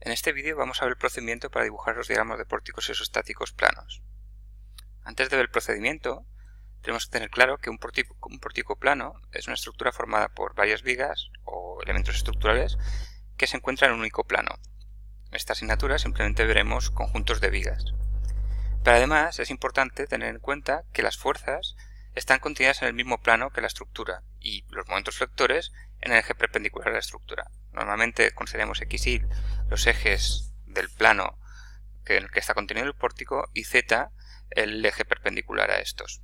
En este vídeo vamos a ver el procedimiento para dibujar los diagramas de pórticos isostáticos planos. Antes de ver el procedimiento, tenemos que tener claro que un pórtico plano es una estructura formada por varias vigas o elementos estructurales que se encuentran en un único plano. En esta asignatura simplemente veremos conjuntos de vigas. Pero además es importante tener en cuenta que las fuerzas están contenidas en el mismo plano que la estructura y los momentos flectores en el eje perpendicular a la estructura. Normalmente consideramos X y los ejes del plano en el que está contenido el pórtico y Z el eje perpendicular a estos.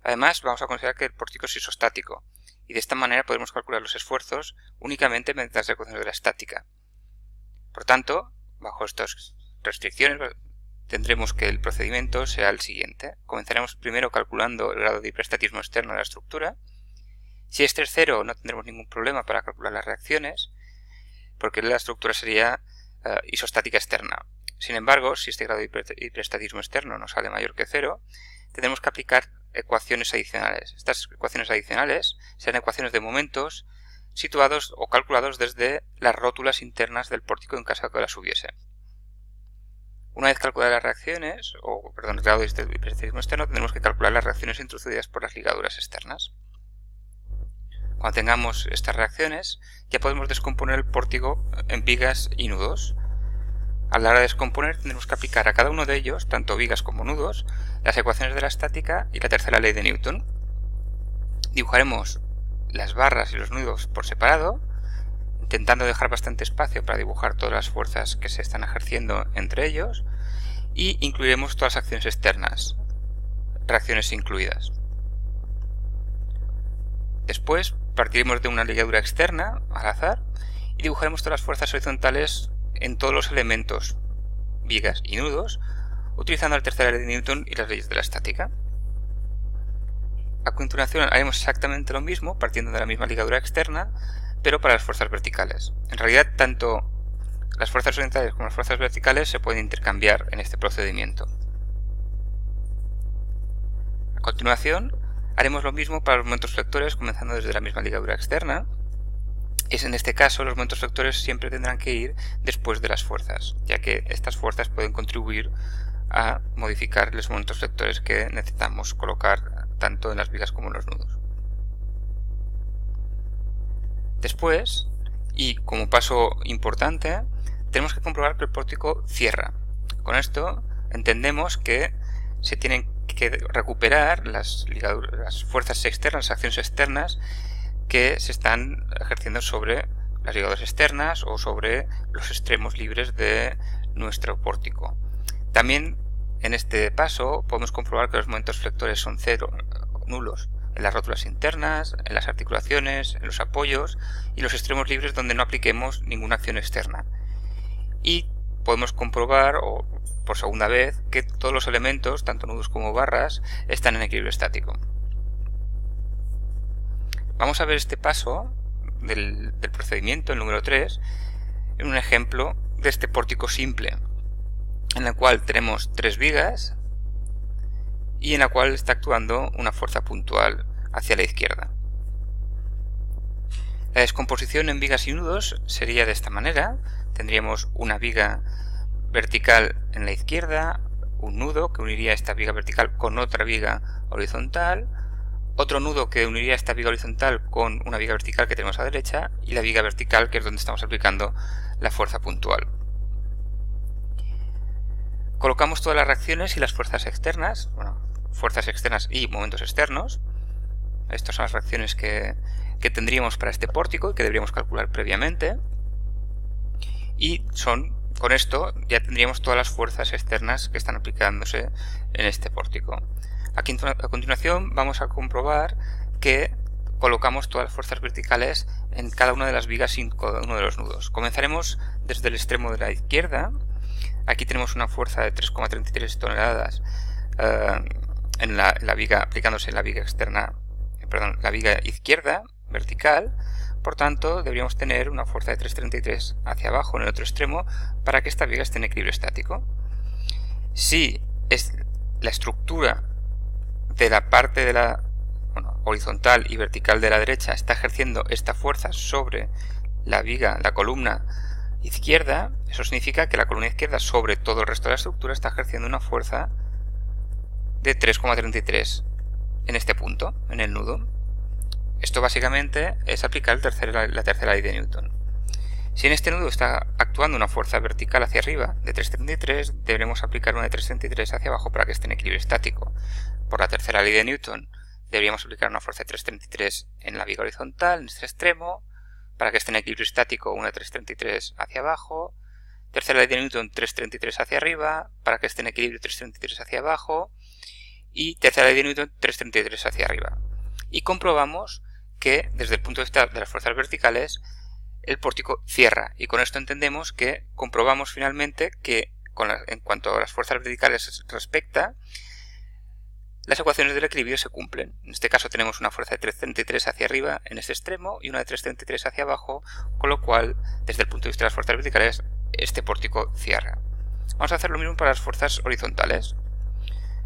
Además vamos a considerar que el pórtico es isostático y de esta manera podremos calcular los esfuerzos únicamente mediante las ecuaciones de la estática. Por tanto, bajo estas restricciones tendremos que el procedimiento será el siguiente. Comenzaremos primero calculando el grado de hiperestatismo externo de la estructura. Si este es 0 no tendremos ningún problema para calcular las reacciones, porque la estructura sería isostática externa. Sin embargo, si este grado de hiperestatismo externo nos sale mayor que 0, tendremos que aplicar ecuaciones adicionales. Estas ecuaciones adicionales serán ecuaciones de momentos situados o calculados desde las rótulas internas del pórtico en caso de que las hubiese. Una vez calculadas las reacciones, el grado de hiperestatismo externo, tendremos que calcular las reacciones introducidas por las ligaduras externas. Cuando tengamos estas reacciones, ya podemos descomponer el pórtico en vigas y nudos. A la hora de descomponer tendremos que aplicar a cada uno de ellos, tanto vigas como nudos, las ecuaciones de la estática y la tercera ley de Newton. Dibujaremos las barras y los nudos por separado, intentando dejar bastante espacio para dibujar todas las fuerzas que se están ejerciendo entre ellos, y incluiremos todas las acciones externas, reacciones incluidas. Después partiremos de una ligadura externa al azar y dibujaremos todas las fuerzas horizontales en todos los elementos, vigas y nudos, utilizando la tercera ley de Newton y las leyes de la estática. A continuación haremos exactamente lo mismo partiendo de la misma ligadura externa, pero para las fuerzas verticales. En realidad, tanto las fuerzas horizontales como las fuerzas verticales se pueden intercambiar en este procedimiento. A continuación, haremos lo mismo para los momentos flectores, comenzando desde la misma ligadura externa. En este caso, los momentos flectores siempre tendrán que ir después de las fuerzas, ya que estas fuerzas pueden contribuir a modificar los momentos flectores que necesitamos colocar tanto en las vigas como en los nudos. Después, y como paso importante, tenemos que comprobar que el pórtico cierra. Con esto entendemos que se tienen que recuperar las fuerzas externas, las acciones externas que se están ejerciendo sobre las ligaduras externas o sobre los extremos libres de nuestro pórtico. También en este paso podemos comprobar que los momentos flectores son nulos en las rótulas internas, en las articulaciones, en los apoyos y los extremos libres donde no apliquemos ninguna acción externa. Y podemos comprobar, por segunda vez, que todos los elementos, tanto nudos como barras, están en equilibrio estático. Vamos a ver este paso del procedimiento, el número 3, en un ejemplo de este pórtico simple, en el cual tenemos 3 vigas y en la cual está actuando una fuerza puntual hacia la izquierda. La descomposición en vigas y nudos sería de esta manera. Tendríamos una viga vertical en la izquierda, un nudo que uniría esta viga vertical con otra viga horizontal, otro nudo que uniría esta viga horizontal con una viga vertical que tenemos a la derecha y la viga vertical, que es donde estamos aplicando la fuerza puntual. Colocamos todas las reacciones y las fuerzas externas, fuerzas externas y momentos externos. Estas son las reacciones que tendríamos para este pórtico y que deberíamos calcular previamente. Y con esto ya tendríamos todas las fuerzas externas que están aplicándose en este pórtico. A continuación vamos a comprobar que colocamos todas las fuerzas verticales en cada una de las vigas y en cada uno de los nudos. Comenzaremos desde el extremo de la izquierda. Aquí tenemos una fuerza de 3,33 toneladas en la viga, aplicándose en la viga la viga izquierda vertical. Por tanto, deberíamos tener una fuerza de 3,33 hacia abajo en el otro extremo para que esta viga esté en equilibrio estático. Si es la estructura de la parte de la horizontal y vertical de la derecha está ejerciendo esta fuerza sobre la viga, la columna izquierda, eso significa que la columna izquierda sobre todo el resto de la estructura está ejerciendo una fuerza de 3,33 en este punto, en el nudo. Esto básicamente es aplicar la tercera ley de Newton. Si en este nudo está actuando una fuerza vertical hacia arriba de 3,33, deberemos aplicar una de 3,33 hacia abajo para que esté en equilibrio estático. Por la tercera ley de Newton, deberíamos aplicar una fuerza de 3,33 en la viga horizontal, en este extremo, para que esté en equilibrio estático, una de 3,33 hacia abajo. Tercera ley de Newton, 3,33 hacia arriba, para que esté en equilibrio 3,33 hacia abajo. Y tercera ley de Newton, 3,33 hacia arriba. Y comprobamos que, desde el punto de vista de las fuerzas verticales, el pórtico cierra. Y con esto entendemos que comprobamos finalmente que, en cuanto a las fuerzas verticales respecta, las ecuaciones del equilibrio se cumplen. En este caso tenemos una fuerza de 3,33 hacia arriba en este extremo y una de 3,33 hacia abajo, con lo cual, desde el punto de vista de las fuerzas verticales, este pórtico cierra. Vamos a hacer lo mismo para las fuerzas horizontales.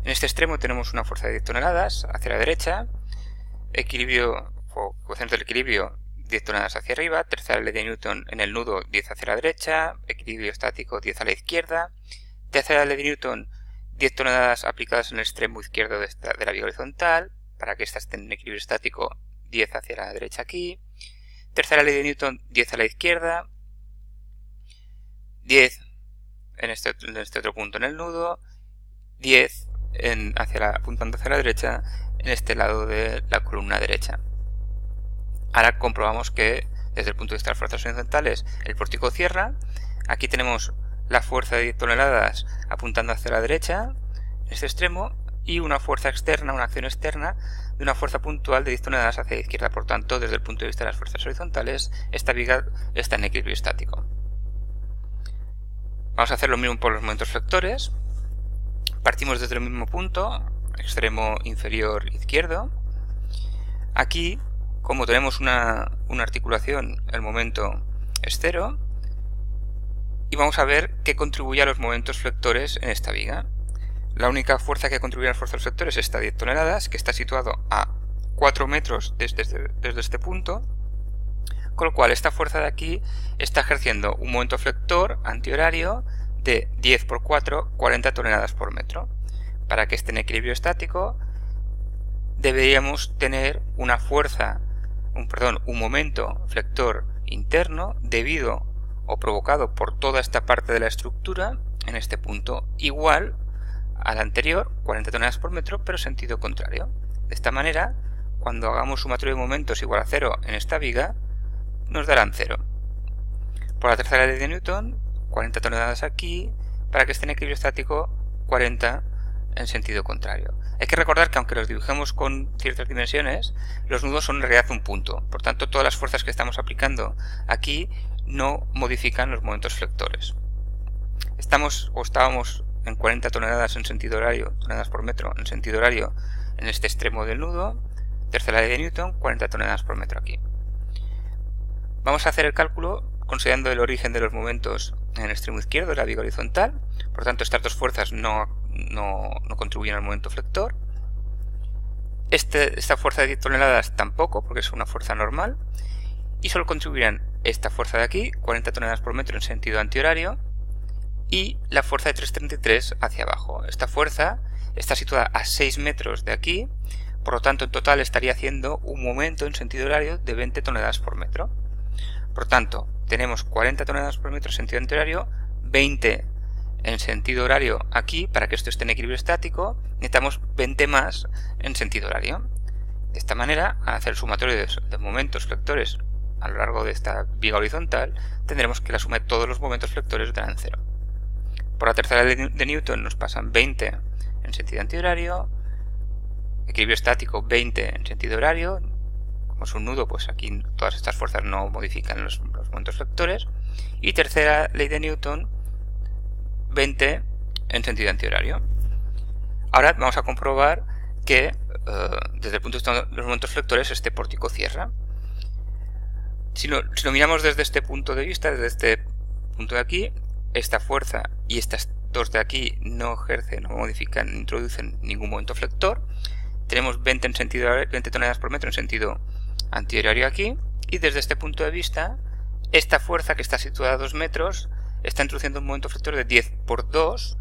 En este extremo tenemos una fuerza de 10 toneladas hacia la derecha, equilibrio o ecuaciones del equilibrio 10 toneladas hacia arriba, tercera ley de Newton en el nudo 10 hacia la derecha, equilibrio estático 10 a la izquierda, tercera ley de Newton 10 toneladas aplicadas en el extremo izquierdo de la viga horizontal, para que ésta esté en equilibrio estático 10 hacia la derecha aquí, tercera ley de Newton 10 a la izquierda, 10 en este otro punto en el nudo, 10 apuntando hacia la derecha en este lado de la columna derecha. Ahora comprobamos que desde el punto de vista de las fuerzas horizontales el pórtico cierra. Aquí tenemos la fuerza de 10 toneladas apuntando hacia la derecha en este extremo y una fuerza externa, una acción externa de una fuerza puntual de 10 toneladas hacia la izquierda. Por tanto, desde el punto de vista de las fuerzas horizontales, esta viga está en equilibrio estático. Vamos a hacer lo mismo por los momentos flectores. Partimos desde el mismo punto, extremo inferior izquierdo. Aquí, como tenemos una articulación, el momento es 0. Y vamos a ver qué contribuye a los momentos flectores en esta viga. La única fuerza que contribuye a las fuerzas flectores es esta 10 toneladas, que está situado a 4 metros desde este punto. Con lo cual, esta fuerza de aquí está ejerciendo un momento flector antihorario de 10 por 4, 40 toneladas por metro. Para que esté en equilibrio estático, deberíamos tener una fuerza, un momento flector interno debido o provocado por toda esta parte de la estructura en este punto igual al anterior, 40 toneladas por metro, pero sentido contrario. De esta manera, cuando hagamos sumatorio de momentos igual a 0 en esta viga, nos darán 0. Por la tercera ley de Newton, 40 toneladas aquí, para que esté en equilibrio estático, 40 en sentido contrario. Hay que recordar que aunque los dibujemos con ciertas dimensiones, los nudos son en realidad un punto. Por tanto, todas las fuerzas que estamos aplicando aquí no modifican los momentos flectores. Estábamos en 40 toneladas en sentido horario, toneladas por metro en sentido horario en este extremo del nudo. Tercera ley de Newton, 40 toneladas por metro aquí. Vamos a hacer el cálculo considerando el origen de los momentos en el extremo izquierdo de la viga horizontal. Por tanto, estas dos fuerzas no contribuyen al momento flector. Esta fuerza de 10 toneladas tampoco, porque es una fuerza normal. Y solo contribuirán esta fuerza de aquí, 40 toneladas por metro en sentido antihorario, y la fuerza de 3,33 hacia abajo. Esta fuerza está situada a 6 metros de aquí, por lo tanto en total estaría haciendo un momento en sentido horario de 20 toneladas por metro. Por tanto, tenemos 40 toneladas por metro en sentido antihorario, 20 en sentido horario aquí, para que esto esté en equilibrio estático, necesitamos 20 más en sentido horario. De esta manera, al hacer el sumatorio de momentos flectores a lo largo de esta viga horizontal, tendremos que la suma de todos los momentos flectores darán 0. Por la tercera ley de Newton nos pasan 20 en sentido antihorario, equilibrio estático 20 en sentido horario. Como es un nudo, pues aquí todas estas fuerzas no modifican los momentos flectores. Y tercera ley de Newton, 20 en sentido antihorario. Ahora vamos a comprobar que desde el punto de vista de los momentos flectores este pórtico cierra. Si lo miramos desde este punto de vista, desde este punto de aquí, esta fuerza y estas dos de aquí no ejercen, no modifican, no introducen ningún momento flector. Tenemos 20 toneladas por metro en sentido antihorario aquí, y desde este punto de vista esta fuerza, que está situada a 2 metros, está introduciendo un momento flector de 10 por 2,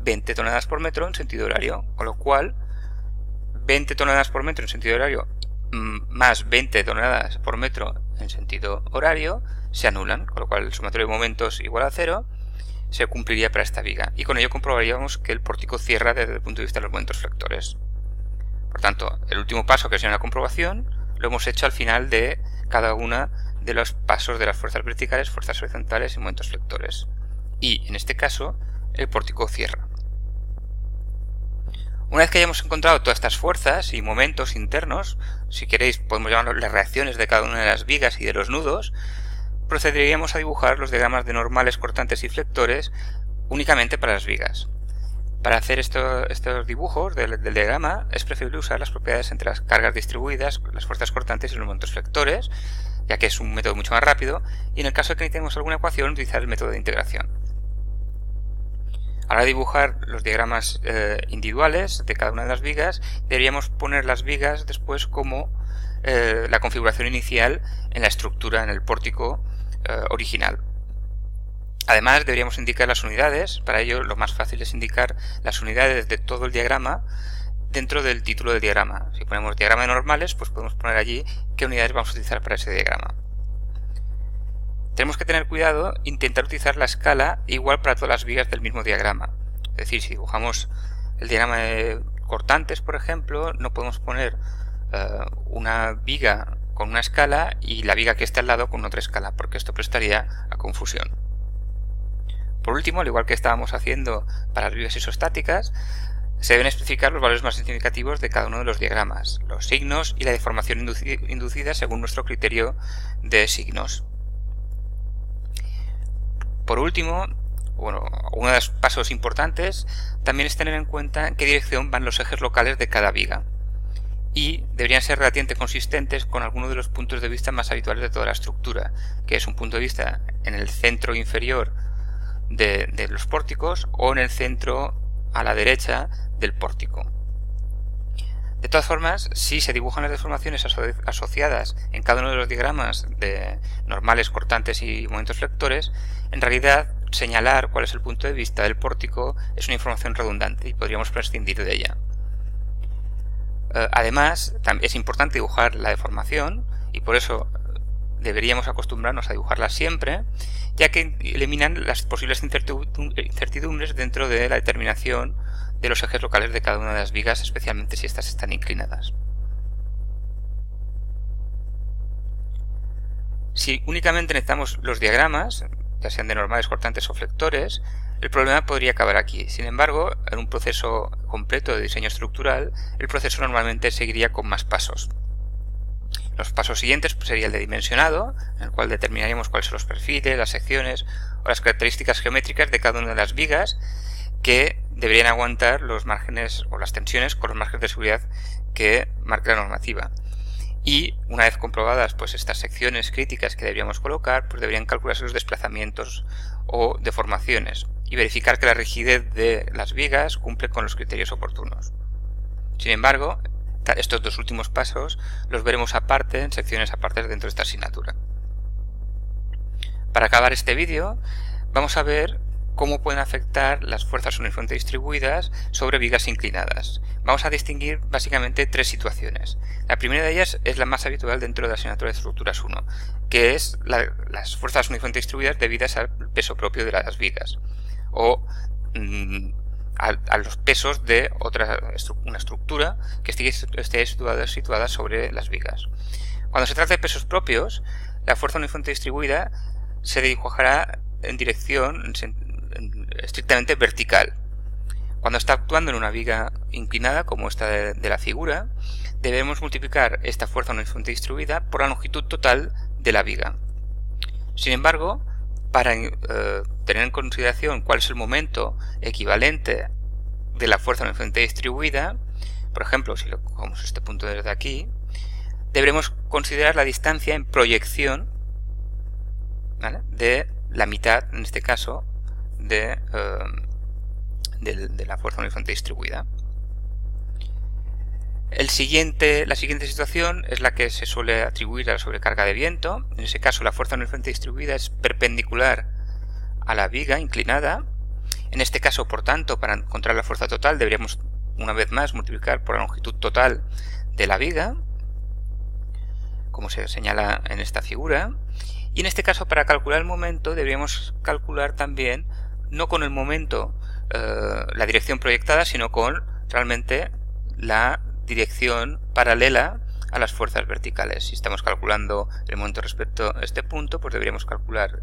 20 toneladas por metro en sentido horario, con lo cual 20 toneladas por metro en sentido horario más 20 toneladas por metro en sentido horario se anulan, con lo cual el sumatorio de momentos igual a 0 se cumpliría para esta viga, y con ello comprobaríamos que el pórtico cierra desde el punto de vista de los momentos flectores. Por tanto, el último paso, que sería una comprobación, lo hemos hecho al final de cada uno de los pasos de las fuerzas verticales, fuerzas horizontales y momentos flectores. Y, en este caso, el pórtico cierra. Una vez que hayamos encontrado todas estas fuerzas y momentos internos, si queréis podemos llamarlo las reacciones de cada una de las vigas y de los nudos, procederíamos a dibujar los diagramas de normales, cortantes y flectores únicamente para las vigas. Para hacer estos dibujos del diagrama es preferible usar las propiedades entre las cargas distribuidas, las fuerzas cortantes y los momentos flectores, ya que es un método mucho más rápido, y en el caso de que necesitemos alguna ecuación, utilizar el método de integración. A la hora de dibujar los diagramas individuales de cada una de las vigas, deberíamos poner las vigas después como la configuración inicial en la estructura, en el pórtico original. Además, deberíamos indicar las unidades. Para ello, lo más fácil es indicar las unidades de todo el diagrama dentro del título del diagrama. Si ponemos diagrama de normales, pues podemos poner allí qué unidades vamos a utilizar para ese diagrama. Tenemos que tener cuidado, intentar utilizar la escala igual para todas las vigas del mismo diagrama. Es decir, si dibujamos el diagrama de cortantes, por ejemplo, no podemos poner una viga con una escala y la viga que está al lado con otra escala, porque esto prestaría a confusión. Por último, al igual que estábamos haciendo para las vigas isostáticas, se deben especificar los valores más significativos de cada uno de los diagramas, los signos y la deformación inducida según nuestro criterio de signos. Por último, uno de los pasos importantes también es tener en cuenta en qué dirección van los ejes locales de cada viga, y deberían ser relativamente consistentes con alguno de los puntos de vista más habituales de toda la estructura, que es un punto de vista en el centro inferior de los pórticos o en el centro a la derecha del pórtico. De todas formas, si se dibujan las deformaciones asociadas en cada uno de los diagramas de normales, cortantes y momentos flectores, en realidad señalar cuál es el punto de vista del pórtico es una información redundante y podríamos prescindir de ella. Además, es importante dibujar la deformación, y por eso deberíamos acostumbrarnos a dibujarla siempre, ya que eliminan las posibles incertidumbres dentro de la determinación de los ejes locales de cada una de las vigas, especialmente si estas están inclinadas. Si únicamente necesitamos los diagramas, ya sean de normales, cortantes o flectores, el problema podría acabar aquí. Sin embargo, en un proceso completo de diseño estructural, el proceso normalmente seguiría con más pasos. Los pasos siguientes sería el de dimensionado, en el cual determinaríamos cuáles son los perfiles, las secciones o las características geométricas de cada una de las vigas, que deberían aguantar los márgenes o las tensiones con los márgenes de seguridad que marca la normativa. Y una vez comprobadas pues estas secciones críticas que deberíamos colocar, pues deberían calcularse los desplazamientos o deformaciones y verificar que la rigidez de las vigas cumple con los criterios oportunos. Sin embargo, estos dos últimos pasos los veremos aparte, en secciones apartes dentro de esta asignatura. Para acabar este vídeo, vamos a ver cómo pueden afectar las fuerzas uniformemente distribuidas sobre vigas inclinadas. Vamos a distinguir básicamente tres situaciones. La primera de ellas es la más habitual dentro de la asignatura de estructuras 1, que es las fuerzas uniformemente distribuidas debidas al peso propio de las vigas, o a los pesos de una estructura que esté situada sobre las vigas. Cuando se trata de pesos propios, la fuerza uniformemente distribuida se dibujará en dirección estrictamente vertical. Cuando está actuando en una viga inclinada, como esta de la figura, debemos multiplicar esta fuerza uniformemente distribuida por la longitud total de la viga. Sin embargo, para tener en consideración cuál es el momento equivalente de la fuerza uniformemente distribuida, por ejemplo, si lo cogemos este punto desde aquí, deberemos considerar la distancia en proyección, ¿vale?, de la mitad, en este caso, de la fuerza uniformemente distribuida. La siguiente situación es la que se suele atribuir a la sobrecarga de viento. En ese caso, la fuerza uniformemente distribuida es perpendicular a la viga inclinada. En este caso, por tanto, para encontrar la fuerza total deberíamos una vez más multiplicar por la longitud total de la viga, como se señala en esta figura. Y en este caso, para calcular el momento, deberíamos calcular también no con el momento la dirección proyectada, sino con realmente la dirección paralela a las fuerzas verticales. Si estamos calculando el momento respecto a este punto, pues deberíamos calcular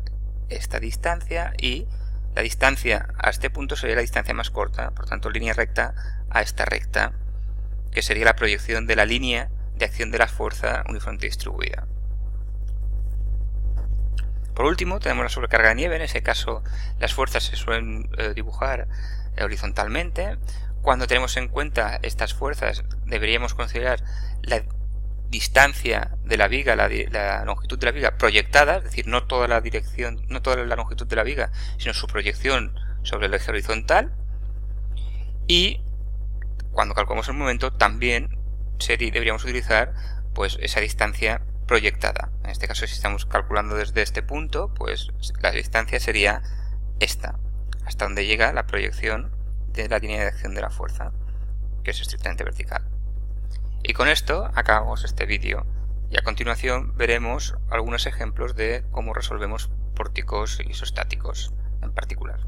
esta distancia, y la distancia a este punto sería la distancia más corta, por tanto línea recta a esta recta, que sería la proyección de la línea de acción de la fuerza uniformemente distribuida. Por último, tenemos la sobrecarga de nieve. En ese caso, las fuerzas se suelen dibujar horizontalmente. Cuando tenemos en cuenta estas fuerzas, deberíamos considerar la distancia de la viga, la longitud de la viga proyectada, es decir, no toda la longitud de la viga, sino su proyección sobre el eje horizontal. Y cuando calculamos el momento, también deberíamos utilizar pues esa distancia proyectada. En este caso, si estamos calculando desde este punto, pues la distancia sería esta, hasta donde llega la proyección de la línea de acción de la fuerza, que es estrictamente vertical. Y con esto acabamos este vídeo, y a continuación veremos algunos ejemplos de cómo resolvemos pórticos isostáticos en particular.